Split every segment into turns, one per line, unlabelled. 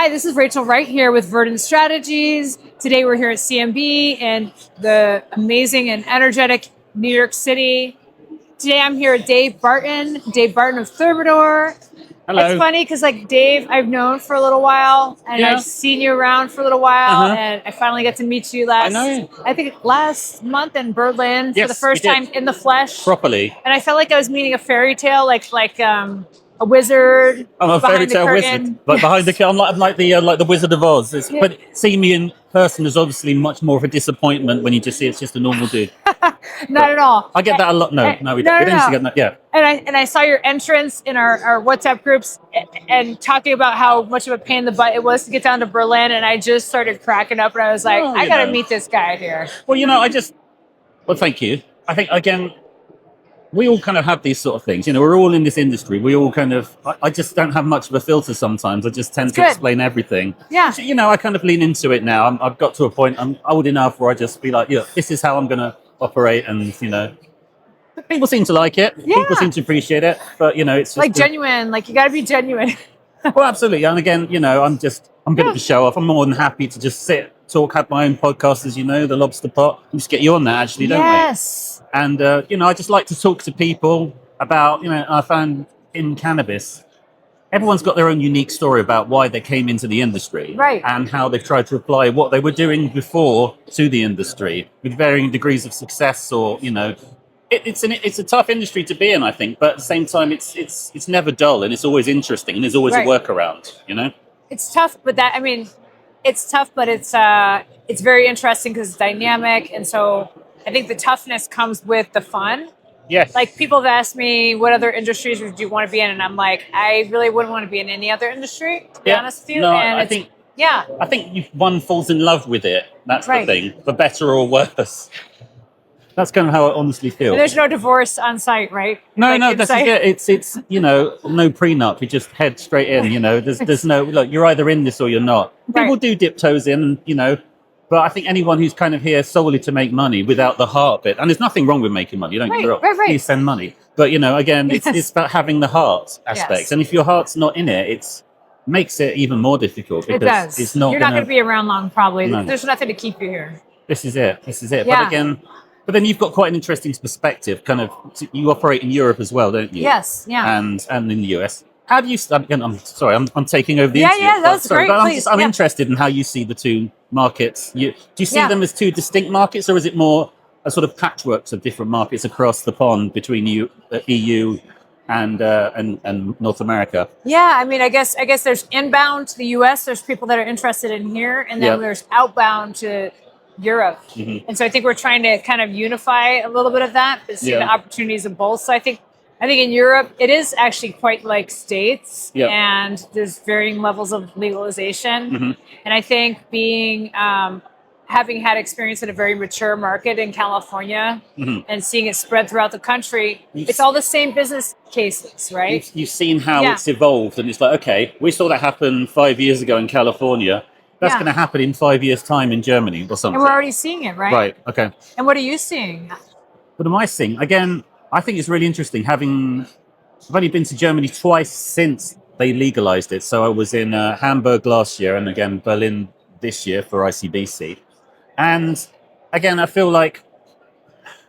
Hi, this is Rachel Wright here with Verdant Strategies. Today we're here at CNB in the amazing and energetic New York City. Today I'm here with Dave Barton of Thermidor.
Hello.
It's funny because Dave, I've known for a little while and I've seen you around for a little while and I finally got to meet you I think last month in Berlin for the first time in the flesh.
Properly.
And I felt like I was meeting a fairy tale, like a wizard.
I'm a fairy tale wizard, but behind the curtain, I'm like the Wizard of Oz. But seeing me in person is obviously much more of a disappointment when you just see it's just a normal dude.
Not at all.
I get that a lot. No, we don't. We don't get that. Yeah.
And I saw your entrance in our WhatsApp groups and talking about how much of a pain in the butt it was to get down to Berlin, and I just started cracking up, and I was like, I got to meet this guy here.
Well, thank you. I think again, we all kind of have these sort of things. We're all in this industry. We all kind of, I just don't have much of a filter sometimes. I just tend to explain everything.
Yeah.
So, I kind of lean into it now. I've got to a point, I'm old enough where I just be like, this is how I'm going to operate. And, people seem to like it. Yeah. People seem to appreciate it. But, it's just
like genuine. Like, you got to be genuine.
Well, absolutely. And again, I'm good at the show off. I'm more than happy to just sit, talk, have my own podcast, as you know, the Lobsterpot. We just get you on that, actually, don't we?
Yes.
And, I just like to talk to people about, I found in cannabis, everyone's got their own unique story about why they came into the industry.
Right.
And how they've tried to apply what they were doing before to the industry with varying degrees of success or, it's a tough industry to be in, I think. But at the same time, it's never dull and it's always interesting and there's always a workaround,
It's tough, but it's very interesting because it's dynamic. And so I think the toughness comes with the fun.
Yes.
Like, people have asked me, what other industries would you want to be in? And I'm like, I really wouldn't want to be in any other industry, to be honest with you.
No,
and
I think one falls in love with it. That's the thing, for better or worse. That's kind of how I honestly feel.
And there's no divorce on site, right?
No, that's it. It's no prenup. You just head straight in. There's no look. You're either in this or you're not. People do dip toes in, but I think anyone who's kind of here solely to make money without the heart bit, and there's nothing wrong with making money. You don't get me wrong. Please send money. But again, it's about having the heart aspects. And if your heart's not in it, it makes it even more difficult because
it does.
It's not.
You're not going to be around long, probably.
No.
There's nothing to keep you here.
This is it.
Yeah.
But then you've got quite an interesting perspective. Kind of, you operate in Europe as well, don't you?
Yes. Yeah.
And in the US. How do you? Again, I'm sorry. I'm taking over the interview.
Yeah, that's great.
But I'm interested in how you see the two markets. Do you see them as two distinct markets, or is it more a sort of patchworks of different markets across the pond between EU and North America?
Yeah, I mean, I guess there's inbound to the US. There's people that are interested in here, and then there's outbound to Europe. Mm-hmm. And so I think we're trying to kind of unify a little bit of that, but see the opportunities of both. So I think in Europe, it is actually quite like States, and there's varying levels of legalization. Mm-hmm. And I think having had experience in a very mature market in California and seeing it spread throughout the country, it's all the same business cases, right?
You've seen how it's evolved, and it's like, okay, we saw that happen 5 years ago in California. That's going to happen in 5 years' time in Germany or something.
And we're already seeing it, right?
Right, okay.
And what are you seeing?
What am I seeing? Again, I think it's really interesting. I've only been to Germany twice since they legalized it. So I was in Hamburg last year and again Berlin this year for ICBC. And again, I feel like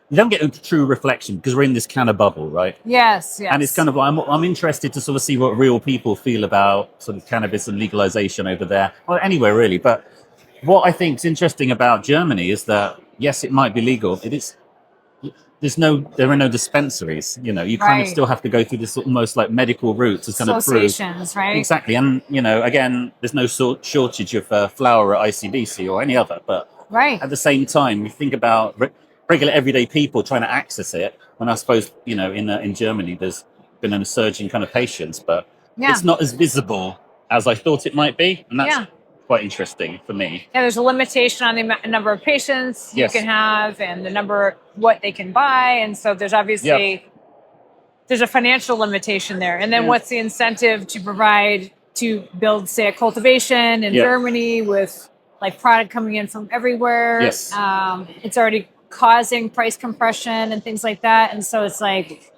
you don't get a true reflection because we're in this kind of bubble, right?
Yes.
And it's kind of like, I'm interested to sort of see what real people feel about sort of cannabis and legalization over there, or anywhere really. But what I think is interesting about Germany is that, yes, it might be legal. It is. There are no dispensaries. You kind of still have to go through this almost like medical route to kind of prove.
Associations, right?
Exactly. And, again, there's no shortage of flower at ICBC or any other. But at the same time, you think about regular everyday people trying to access it. And I suppose, in Germany, there's been a surge in kind of patients, but it's not as visible as I thought it might be. And that's quite interesting for me.
Yeah, there's a limitation on the number of patients you can have and the number, what they can buy. And so there's obviously, there's a financial limitation there. And then what's the incentive to provide, to build, say, a cultivation in Germany with like product coming in from everywhere? It's already causing price compression and things like that. And so it's like,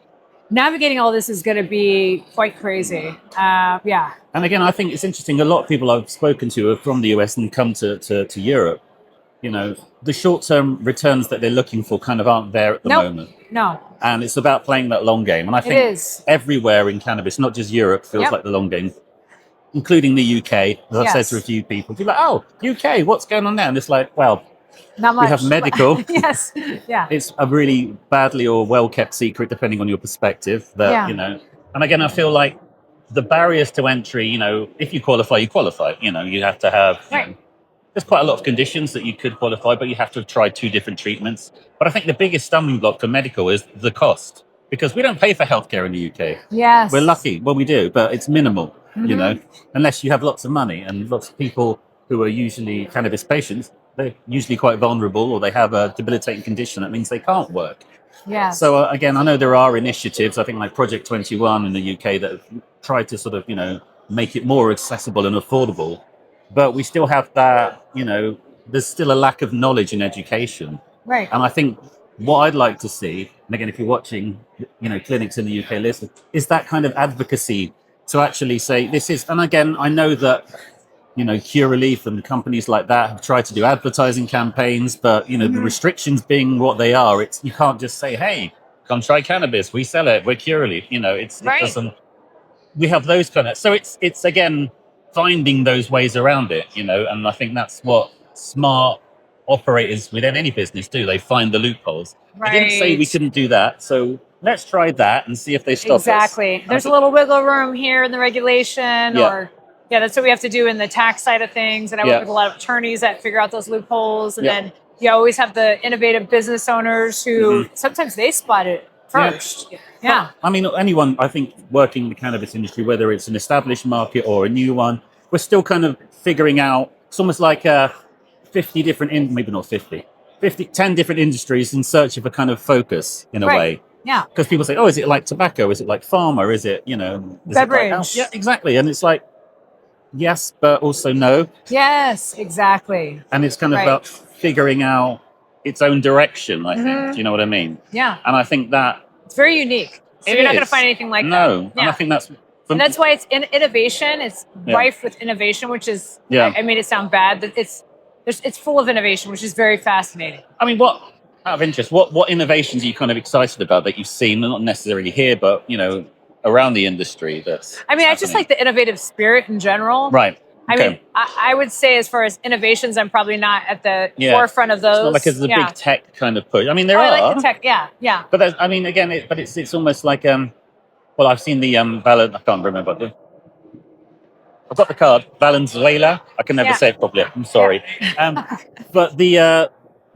navigating all this is going to be quite crazy. Yeah.
And again, I think it's interesting. A lot of people I've spoken to are from the US and come to Europe. You know, the short-term returns that they're looking for kind of aren't there at the moment.
No.
And it's about playing that long game. And I think everywhere in cannabis, not just Europe, feels like the long game, including the UK. As I've said to a few people, people are like, oh, UK, what's going on there? And it's like, well,
not much.
We have medical.
Yes. Yeah.
It's a really badly or well-kept secret, depending on your perspective. That, you know, and again, I feel like the barriers to entry, you know, if you qualify, you qualify. You know, you have to have... You know, there's quite a lot of conditions that you could qualify, but you have to have tried 2 different treatments. But I think the biggest stumbling block for medical is the cost, because we don't pay for healthcare in the UK.
Yes.
We're lucky. Well, we do, but it's minimal, you know, unless you have lots of money. And lots of people who are usually cannabis patients, they're usually quite vulnerable, or they have a debilitating condition that means they can't work.
Yeah.
So again, I know there are initiatives, I think like Project 21 in the UK, that have tried to sort of, you know, make it more accessible and affordable. But we still have that, you know, there's still a lack of knowledge in education.
Right.
And I think what I'd like to see, and again, if you're watching, you know, clinics in the UK, listen, is that kind of advocacy to actually say this is, and again, I know that, you know, Curaleaf and companies like that have tried to do advertising campaigns, but, you know, the restrictions being what they are, it's, you can't just say, hey, come try cannabis, we sell it, we're Curaleaf, you know, it doesn't, we have those kind of, so it's again, finding those ways around it, you know, and I think that's what smart operators within any business do. They find the loopholes.
Right.
They didn't say we couldn't do that, so let's try that and see if they stop us.
Exactly. There's a little wiggle room here in the regulation, or that's what we have to do in the tax side of things. And I work with a lot of attorneys that figure out those loopholes, and then you always have the innovative business owners who sometimes they spot it first. Yeah.
I mean, anyone, I think, working in the cannabis industry, whether it's an established market or a new one, we're still kind of figuring out, it's almost like 50 different, maybe not 50, 10 different industries in search of a kind of focus in a way.
Yeah.
Because people say, oh, is it like tobacco? Is it like pharma? Is it, you know,
beverage?
Yeah, exactly. And it's like, yes, but also no.
Yes, exactly.
And it's kind of about figuring out its own direction, I think. Do you know what I mean? Yeah. And I think that
it's very unique. So you're not going to find anything like that.
No. And I think that's...
And that's why it's innovation. It's rife with innovation, which is, I made it sound bad, but it's full of innovation, which is very fascinating.
I mean, out of interest, what innovations are you kind of excited about that you've seen, not necessarily here, but, you know, around the industry?
I just like the innovative spirit in general.
Right.
I mean, I would say as far as innovations, I'm probably not at the forefront of those.
It's not like it's a big tech kind of push. I mean, there are.
I like the tech, yeah.
But I mean, again, it's almost like, well, I've seen the I can't remember. I've got the card, Valenzuela. I can never say it properly. I'm sorry. But the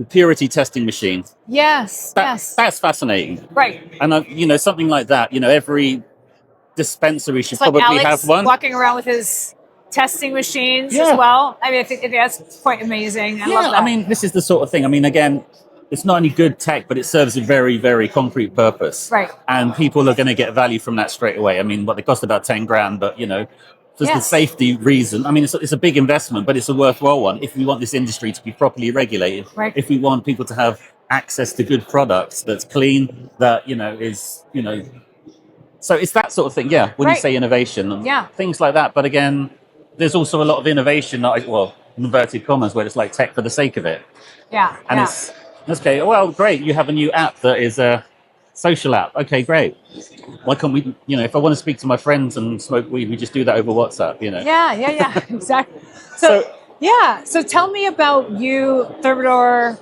purity testing machine.
Yes.
That's fascinating.
Right.
And, you know, something like that, you know, every dispensary should
like
probably
Alex
have one.
Walking around with his testing machines as well. I mean, I think that's quite amazing. I love that.
I mean, this is the sort of thing. I mean, again, it's not only good tech, but it serves a very, very concrete purpose.
Right.
And people are going to get value from that straight away. I mean, they cost about 10 grand, but, you know, just the safety reason. I mean, it's a big investment, but it's a worthwhile one if we want this industry to be properly regulated. Right. If we want people to have access to good products that's clean, that, you know, is, you know. So it's that sort of thing, when you say innovation. And things like that. But again, there's also a lot of innovation, inverted commas, where it's like tech for the sake of it. Yeah. And it's, okay, well, great, you have a new app that is a social app. Okay, great. Why can't we, you know, if I want to speak to my friends and smoke weed, we just do that over WhatsApp, you know?
Yeah, exactly. So tell me about you, Thermidor,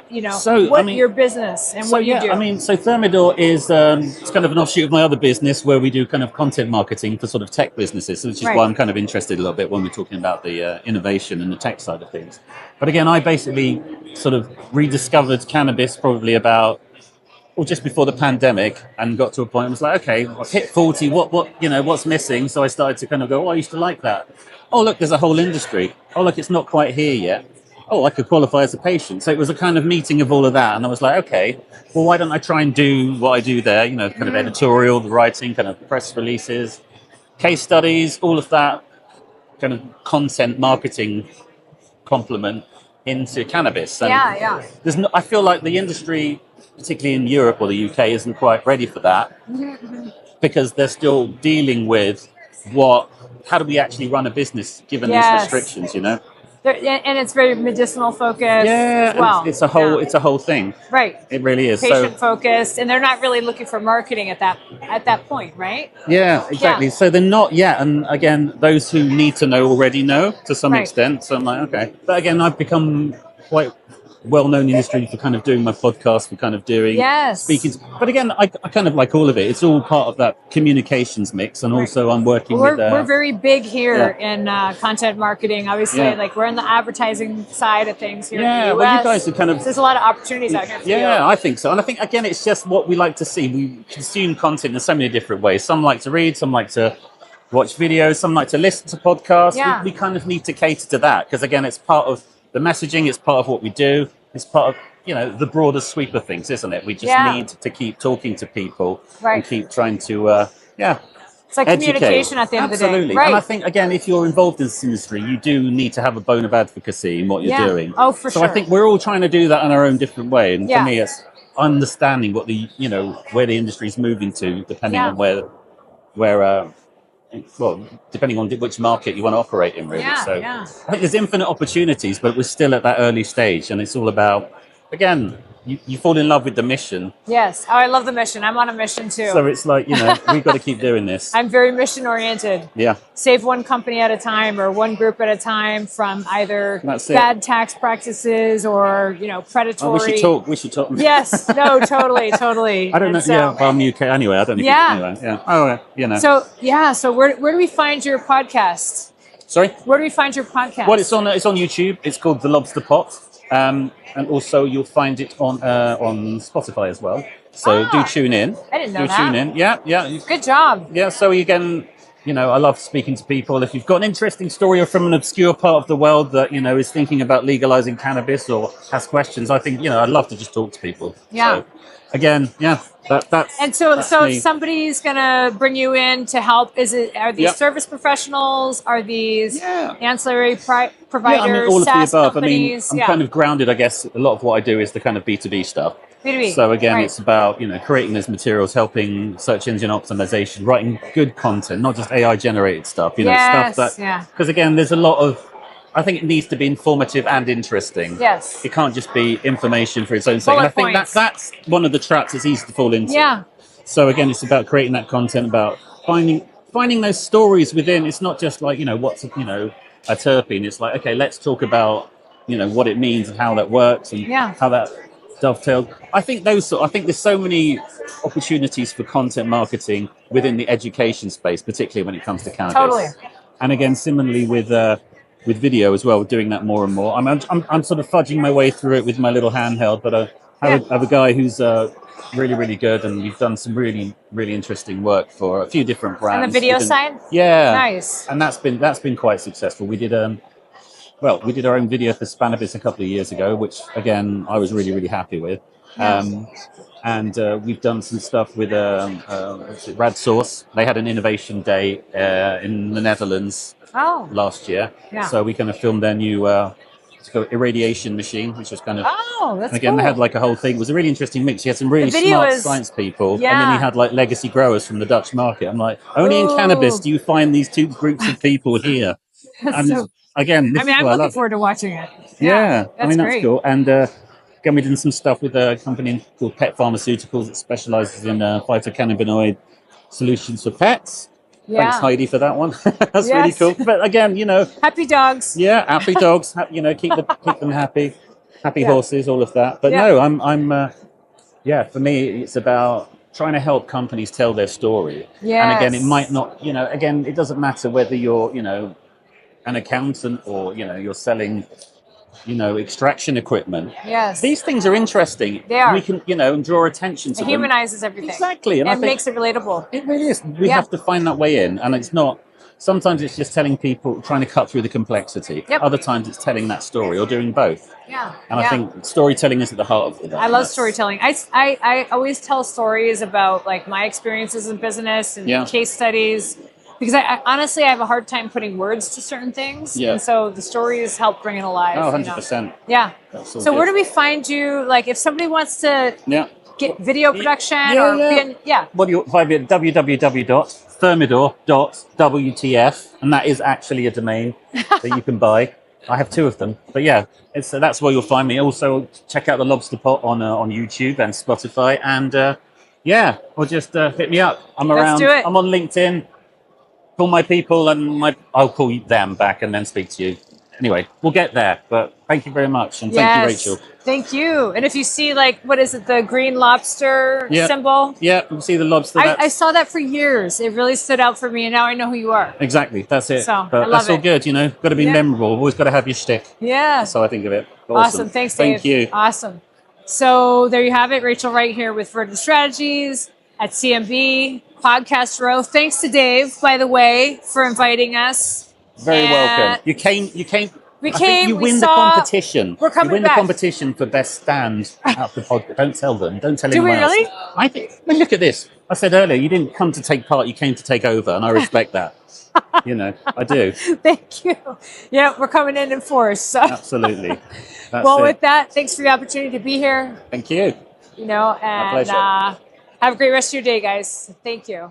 your business and what you do.
I mean, so Thermidor is it's kind of an offshoot of my other business where we do kind of content marketing for sort of tech businesses, which is why I'm kind of interested a little bit when we're talking about the innovation and the tech side of things. But again, I basically sort of rediscovered cannabis probably about, just before the pandemic, and got to a point and was like, okay, I've hit 40, what's missing? So I started to kind of go, I used to like that. Oh, look, there's a whole industry. Oh, look, it's not quite here yet. Oh, I could qualify as a patient. So it was a kind of meeting of all of that. And I was like, okay, well, why don't I try and do what I do there? You know, kind of editorial, the writing, kind of press releases, case studies, all of that kind of content marketing complement into cannabis. And I feel like the industry particularly in Europe or the UK, isn't quite ready for that because they're still dealing with how do we actually run a business given these restrictions, you know?
And it's very medicinal focused
Yeah,
as well.
it's a whole thing.
Right.
It really is.
Patient focused, and they're not really looking for marketing at that point, right?
Yeah, exactly. Yeah. So they're not yet. And again, those who need to know already know to some extent. So I'm like, okay. But again, I've become quite well-known in the industry for kind of doing my podcast, for kind of doing speaking. But again, I kind of like all of it. It's all part of that communications mix. And also I'm working with...
We're very big here in content marketing. Obviously, like we're in the advertising side of things here in the US.
Well, you guys are kind of...
There's a lot of opportunities out here for you.
I think so. And I think, again, it's just what we like to see. We consume content in so many different ways. Some like to read, some like to watch videos, some like to listen to podcasts. Yeah. We kind of need to cater to that because, again, it's part of the messaging, it's part of what we do. It's part of, the broader sweep of things, isn't it? We just need to keep talking to people and keep trying to,
It's like
educate.
Communication at the end of the day.
Absolutely. And I think, again, if you're involved in this industry, you do need to have a bone of advocacy in what you're doing.
Oh, for sure.
So I think we're all trying to do that in our own different way. And for me, it's understanding what where the industry is moving to, depending on depending on which market you want to operate in, really. I think there's infinite opportunities, but we're still at that early stage, and it's all about, again, you fall in love with the mission.
Yes. Oh, I love the mission. I'm on a mission too.
So it's like, we've got to keep doing this.
I'm very mission oriented.
Yeah.
Save one company at a time or one group at a time from either bad tax practices or, predatory.
Oh, we should talk.
Yes. No, totally.
I don't know. Well, I'm UK anyway. I don't know. Anyway. Yeah. Oh,
So where do we find your podcast?
Sorry?
Where do we find your podcast?
Well, it's on YouTube. It's called The Lobsterpot. And also you'll find it on Spotify as well. So do tune in.
I didn't know that.
Tune in. Yeah.
Good job.
Yeah, so again, I love speaking to people. If you've got an interesting story or from an obscure part of the world that, is thinking about legalizing cannabis or has questions, I think, I'd love to just talk to people. Yeah. So, again, that's
and so if somebody's gonna bring you in to help, are these service professionals? Are these ancillary providers?
All of the above.
Companies?
I'm kind of grounded, I guess. A lot of what I do is the kind of B2B stuff.
B2B.
So again, it's about creating those materials, helping search engine optimization, writing good content, not just AI generated stuff. Stuff that because again, there's a lot of. I think it needs to be informative and interesting. Yes. It can't just be information for its own sake. And I think that's one of the traps it's easy to fall into. Yeah. So again, it's about creating that content, about finding those stories within. It's not just like, what's a terpene. It's like, okay, let's talk about, what it means and how that works and how that dovetails. I think there's so many opportunities for content marketing within the education space, particularly when it comes to cannabis.
Totally.
And again, similarly with video as well, doing that more and more. I'm sort of fudging my way through it with my little handheld, but I have a guy who's really, really good, and we've done some really, really interesting work for a few different brands.
On the video side?
Yeah.
Nice.
And that's been quite successful. We did we did our own video for Cannabis a couple of years ago, which again I was really, really happy with. And we've done some stuff with Rad Source. They had an innovation day in the Netherlands last year. Yeah. So we kind of filmed their new irradiation machine, which was kind of...
Oh, that's
again,
cool.
They had like a whole thing. It was a really interesting mix. You had some really smart science people. And then you had like legacy growers from the Dutch market. I'm like, only in cannabis do you find these two groups of people here. And again,
I'm looking forward to watching it.
Yeah,
that's
great. Cool. And again, we did some stuff with a company called Pet Pharmaceuticals that specializes in phytocannabinoid solutions for pets. Yeah. Thanks, Heidi, for that one. That's really cool. But again,
happy dogs.
Yeah, happy dogs. Keep them happy. Happy horses, all of that. But no, I'm. For me, it's about trying to help companies tell their story. Yes. And again, it might not. Again, it doesn't matter whether you're, an accountant or you're selling. Extraction equipment. Yes. These things are interesting.
They are.
We can, and draw attention to them.
It humanizes everything.
Exactly.
And makes it relatable.
It really is. We have to find that way in. And it's not, sometimes it's just telling people, trying to cut through the complexity. Yep. Other times it's telling that story or doing both. Yeah. And I think storytelling is at the heart of it.
I love storytelling. I always tell stories about like my experiences in business and case studies. because I honestly I have a hard time putting words to certain things, and so the stories help bring it alive.
Oh, 100%.
Yeah. So where do we find you? Like, if somebody wants to get video production
Well, you'll find me at www.thermidor.wtf, and that is actually a domain that you can buy. I have 2 of them, but that's where you'll find me. Also, check out the Lobsterpot on YouTube and Spotify, and or just hit me up. I'm around.
Let's do it.
I'm on LinkedIn. Call my people, and I'll call them back and then speak to you. Anyway, we'll get there. But thank you very much, and thank you, Rachel.
Thank you. And if you see, like, what is it, the green lobster symbol?
Yeah, you see the lobster.
I saw that for years. It really stood out for me, and now I know who you are.
Exactly, that's it.
So,
but that's all good, Got to be memorable. Always got to have your shtick.
Yeah.
That's how I think of it.
Awesome. Thanks, Dave.
Thank you.
Awesome. So there you have it. Rachel Wright here with Verdant Strategies at CNB Podcast Row. Thanks to Dave, by the way, for inviting us.
Very welcome. You came.
We came.
You win the competition.
We're coming
You win
back.
the competition for best stand at the podcast. Don't tell them. Don't tell anyone
Do we really?
else. I think. I mean, look at this. I said earlier, you didn't come to take part. You came to take over, and I respect that. I do.
Thank you. Yeah, we're coming in force. So.
Absolutely.
With that, thanks for the opportunity to be here.
Thank you.
And
My pleasure.
have a great rest of your day, guys. Thank you.